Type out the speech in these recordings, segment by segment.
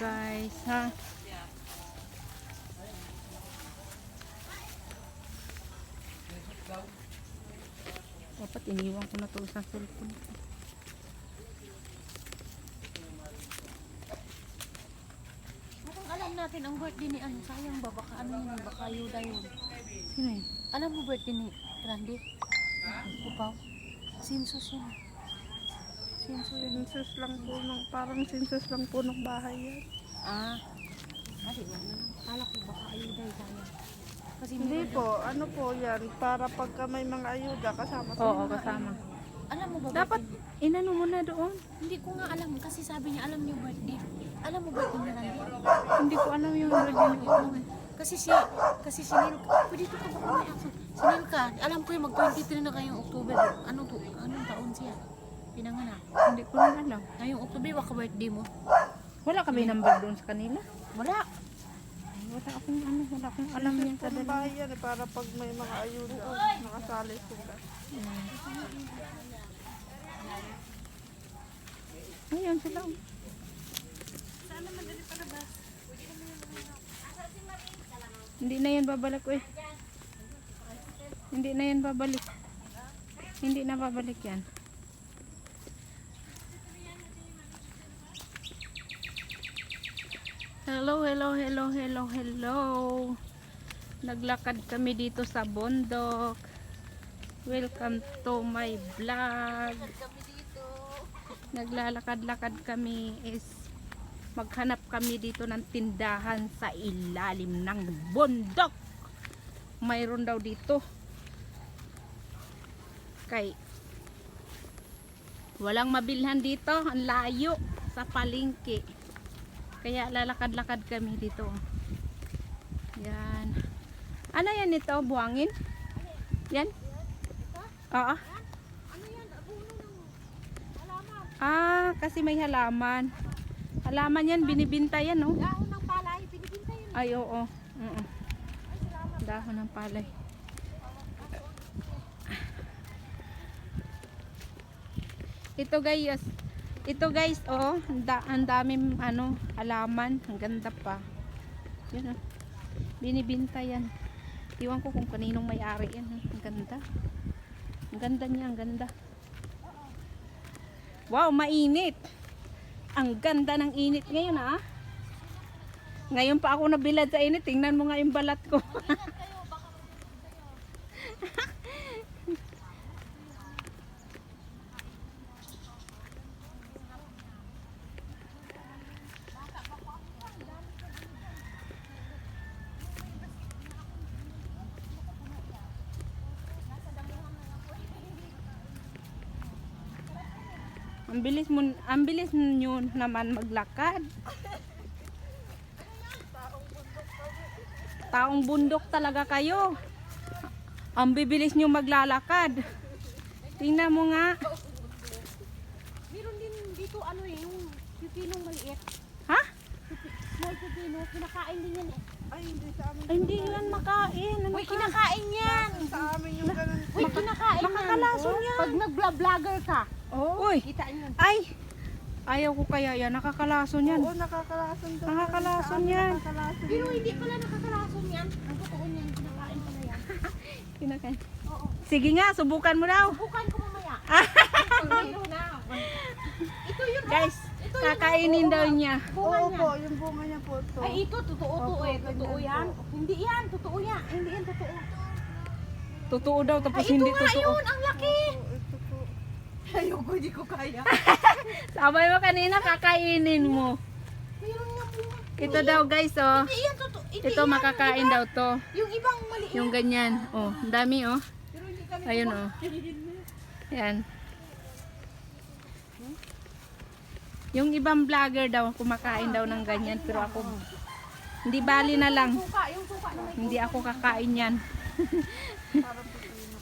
guys, ha. Dapat iniwan ko na to sa cellphone ko. Alam natin ang birthday ni ano, sayang ba? Baka ano yun, baka ayuda yun. Sino yun? Alam mo birthday ni Randy? Upaw? Sinsos yun. Census lang po nung, parang census lang po ng bahay yan. Ah. Kasi wala na. Kala ko baka ayuda yun, sayang. Kasi Hindi po, ano po yan, para pagka may mga ayuda, kasama sa Oo, mga kasama. Alam mo ba Dapat, birthday? inano mo na doon. Hindi ko nga alam kasi sabi niya alam niyo birthday. Alam mo birthday ni Randy? Hindi ko alam yung birthday ni Upo. Kasi si Nilka, pwede ito ka baka may action. Si Nilka, alam ko yung mag-23 na kayong October. Anong taon siya? Pinanganak. Hindi ko rin alam. Ngayong October, baka birthday mo. Wala kami number doon sa kanila. Wala. Wala akong alam yan sa dalawa. Bahay yan para pag may mga ayuda, nakasali sila. Ayan sila. Hindi na yan babalik eh. Hindi na yan babalik. Hindi na babalik yan. Hello. Naglakad kami dito sa bundok. Welcome to my vlog. Naglalakad-lakad kami is maghanap kami dito ng tindahan sa ilalim ng bundok. Mayroon daw dito. Kay walang mabilhan dito, ang layo sa palengke. Kaya lalakad-lakad kami dito. Yan. Ano yan ito? Buhangin? Yan? Oo. Ah, kasi may halaman. Halaman yan, binibinta yan, no? Dahon ng palay, pinibinta yun. Ay, oo. Dahon ng palay. Ito guys, oh, ang daming ano, halaman, ang ganda pa. Yun oh. Binibinta yan. Iwan ko kung kaninong may-ari yan, ang ganda. Ang ganda niya, ang ganda. Wow, mainit. Ang ganda ng init ngayon, ah. Ngayon pa ako nabilad sa init. Tingnan mo nga yung balat ko. Ang bilis nyo naman maglakad. Taong bundok talaga kayo. Ang bibilis nyo maglalakad. Tingnan mo nga. Meron din dito ano yung pipinong maliit. Ha? Small pipino, kinakain din yan eh. Ay, hindi sa amin. Ay, hindi yan makain. Ano Uy, ka? kinakain yan! Sa amin yung ganun. Uy, kinakain yan! Makakalason yan. Pag nag-vlogger ka, Uy, kita nyo. ay! Ayaw ko kaya yan. Nakakalason yan. Oo, nakakalason daw. Nakakalason Sa amin, yan. nakakalason. Pero hindi pala nakakalason yan. Ang totoo niyan, kinakain pala yan. Kinakain. Oo. Sige nga, subukan mo daw. Subukan ko mamaya. Pag-hero na. Ito yun. Guys, Ito yun, kakainin daw niya. Bunga Oo niya. po, yung bunga niya po to. Ay, ito, totoo to Opo, eh. Totoo ganyan yan. po. Hindi yan, totoo yan. Hindi yan, totoo. Totoo daw, tapos Ay, ito hindi nga totoo. yun, ang laki. Ito po. Ayoko, hindi ko kaya. Sabay mo kanina, kakainin mo. Mayroon nga bunga. Ito daw guys, oh. Hindi yan, totoo. Hindi Ito yan, makakain iba. daw to. Yung ibang maliit. Yung ganyan. Oh, ang dami oh. Pero hindi kami Ayun oh. Yan. Yung ibang vlogger daw, kumakain daw ng ganyan. Pero ako, hindi bali na lang. yung suka na may Hindi ako kakain yan.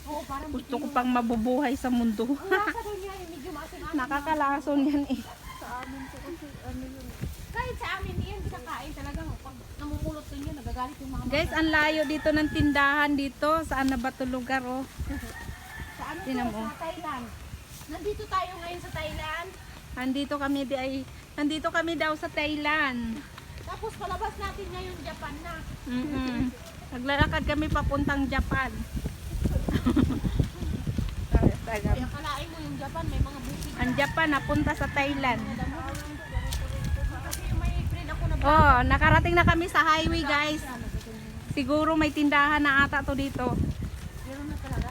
oo, parang Gusto ko pang mabubuhay sa mundo. ang lasa doon yan, medyo maasim-asim. Nakakalason yan eh. Sa amin po kasi ano yun. Kahit sa amin, hindi yan kinakain talagang pag namumulot din yan, nagagalit yung mga Guys, ang layo dito ng tindahan dito. Saan na ba 'to lugar oh? sa ano Tingnan to, mo. sa Thailand. Nandito tayo ngayon sa Thailand. Nandito kami daw sa Thailand. Tapos palabas natin ngayon Japan na. Naglalakad kami papuntang Japan. Kaya kalain mo yung Japan, may mga bukid. Ang Japan napunta sa Thailand. Kasi may friend ako na Oh, nakarating na kami sa highway, guys. Siguro may tindahan na ata to dito. meron na talaga.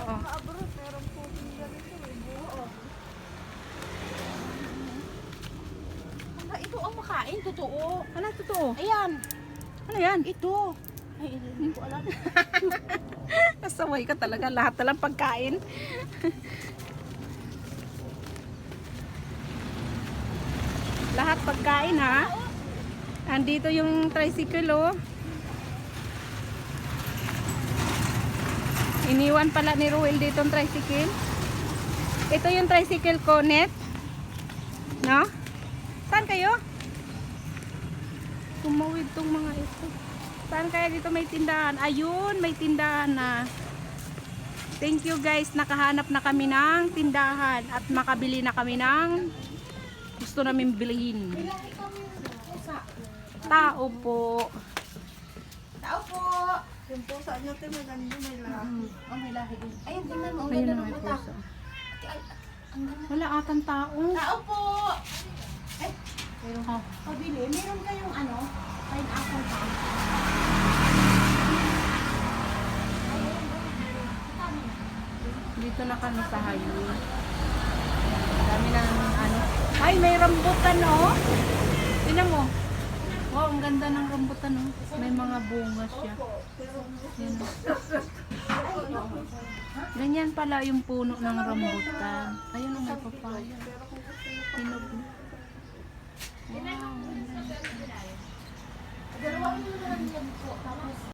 Oh. Abroad, meron po ganito eh. Oo. Ito ang makain, totoo. Ano totoo? Ayan, Ano yan? ito. Ay, hindi ko alam. Nasaway ka talaga. Lahat na lang pagkain. Lahat pagkain, ha? Andito yung tricycle, oh. Iniwan pala ni Ruel dito yung tricycle. Ito yung tricycle ko, Net. No? Saan kayo? Tumawid tong mga ito. Saan kaya dito may tindahan? Ayun, may tindahan na. Thank you guys, nakahanap na kami ng tindahan at makabili na kami ng gusto namin bilhin. Tao po. Tao po. Yung pusa niyo, te, may ganda, may lahat. Oh, may lahi din. Ayun, tingnan mo. Ang Ayun ganda na ng may mata. puso. Ay, ang ganda. Wala atang tao. Tao po. Eh, pabili. Meron kayong ano? Pineapple pa. Dito na kami sa highway. Dami na ano. Ay, may rambutan, oh. Tingnan mo. Wow, ang ganda ng rambutan, oh. May mga bunga siya. Yan, oh. Ganyan pala yung puno ng rambutan. Ayun, ang may papaya. Hinog na. Wow. Dalawang yun na lang yan po. Tapos,